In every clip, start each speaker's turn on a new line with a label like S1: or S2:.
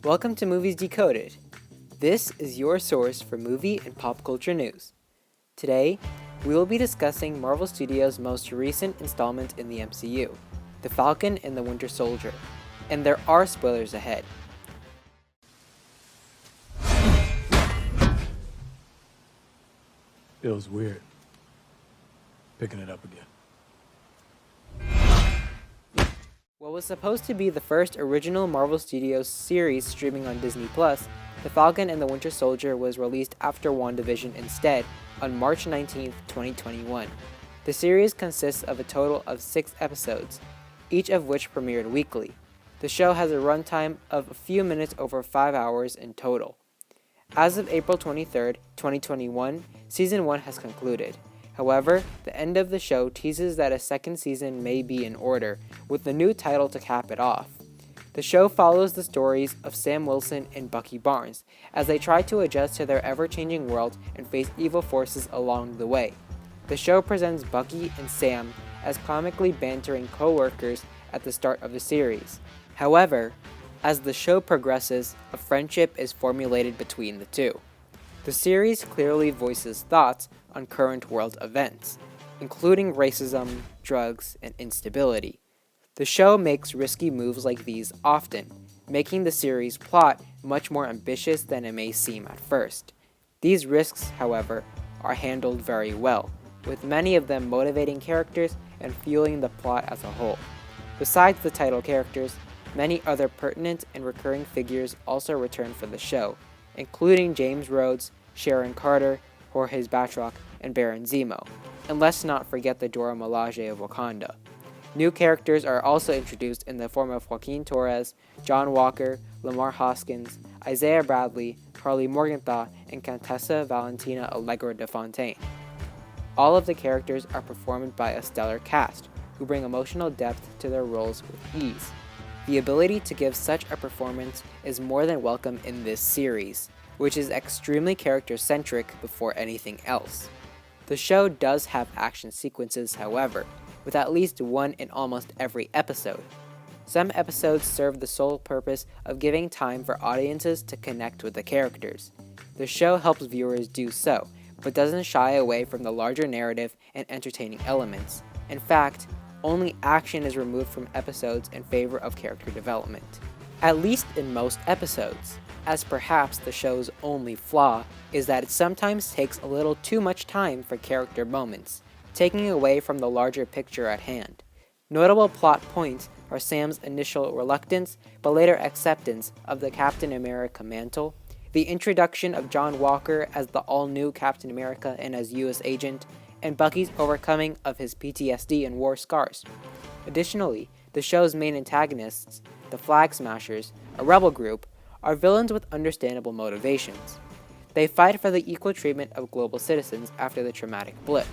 S1: Welcome to Movies Decoded. This is your source for movie and pop culture news. Today, we will be discussing Marvel Studios' most recent installment in the MCU, The Falcon and the Winter Soldier, and there are spoilers ahead.
S2: Feels weird picking it up again.
S1: What was supposed to be the first original Marvel Studios series streaming on Disney+, The Falcon and the Winter Soldier was released after WandaVision instead on March 19, 2021. The series consists of a total of 6 episodes, each of which premiered weekly. The show has a runtime of a few minutes over 5 hours in total. As of April 23, 2021, Season 1 has concluded. However, the end of the show teases that a second season may be in order, with a new title to cap it off. The show follows the stories of Sam Wilson and Bucky Barnes as they try to adjust to their ever-changing world and face evil forces along the way. The show presents Bucky and Sam as comically bantering co-workers at the start of the series. However, as the show progresses, a friendship is formulated between the two. The series clearly voices thoughts on current world events, including racism, drugs, and instability. The show makes risky moves like these often, making the series' plot much more ambitious than it may seem at first. These risks, however, are handled very well, with many of them motivating characters and fueling the plot as a whole. Besides the title characters, many other pertinent and recurring figures also return for the show, including James Rhodes, Sharon Carter, Jorge Batroc, and Baron Zemo, and let's not forget the Dora Milaje of Wakanda. New characters are also introduced in the form of Joaquin Torres, John Walker, Lamar Hoskins, Isaiah Bradley, Carly Morgenthau, and Contessa Valentina Allegra de Fontaine. All of the characters are performed by a stellar cast, who bring emotional depth to their roles with ease. The ability to give such a performance is more than welcome in this series, which is extremely character-centric before anything else. The show does have action sequences, however, with at least one in almost every episode. Some episodes serve the sole purpose of giving time for audiences to connect with the characters. The show helps viewers do so, but doesn't shy away from the larger narrative and entertaining elements. In fact, only action is removed from episodes in favor of character development, at least in most episodes, as perhaps the show's only flaw is that it sometimes takes a little too much time for character moments, taking away from the larger picture at hand. Notable plot points are Sam's initial reluctance but later acceptance of the Captain America mantle, the introduction of John Walker as the all-new Captain America and as U.S. agent, and Bucky's overcoming of his PTSD and war scars. Additionally, the show's main antagonists, the Flag Smashers, a rebel group, are villains with understandable motivations. They fight for the equal treatment of global citizens after the traumatic blip.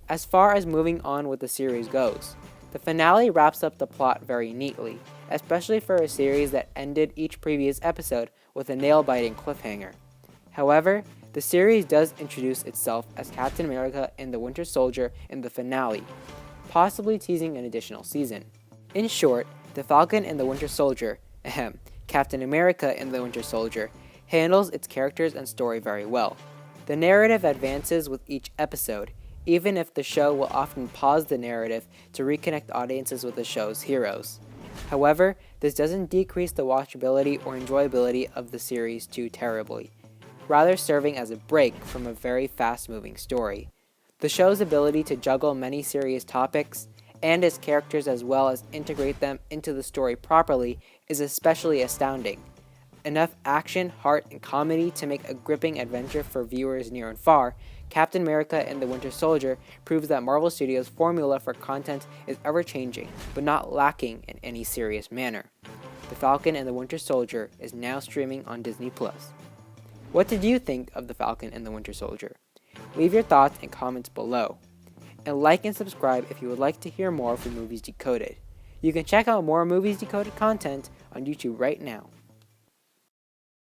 S1: As far as moving on with the series goes, the finale wraps up the plot very neatly, especially for a series that ended each previous episode with a nail-biting cliffhanger. However, the series does introduce itself as Captain America and the Winter Soldier in the finale, possibly teasing an additional season. In short, The Falcon and the Winter Soldier, Captain America and the Winter Soldier, handles its characters and story very well. The narrative advances with each episode, even if the show will often pause the narrative to reconnect audiences with the show's heroes. However, this doesn't decrease the watchability or enjoyability of the series too terribly, rather serving as a break from a very fast-moving story. The show's ability to juggle many serious topics and its characters as well as integrate them into the story properly is especially astounding. Enough action, heart, and comedy to make a gripping adventure for viewers near and far, Captain America and the Winter Soldier proves that Marvel Studios' formula for content is ever-changing, but not lacking in any serious manner. The Falcon and the Winter Soldier is now streaming on Disney+. What did you think of The Falcon and the Winter Soldier? Leave your thoughts and comments below. And like and subscribe if you would like to hear more from Movies Decoded. You can check out more Movies Decoded content on YouTube right now.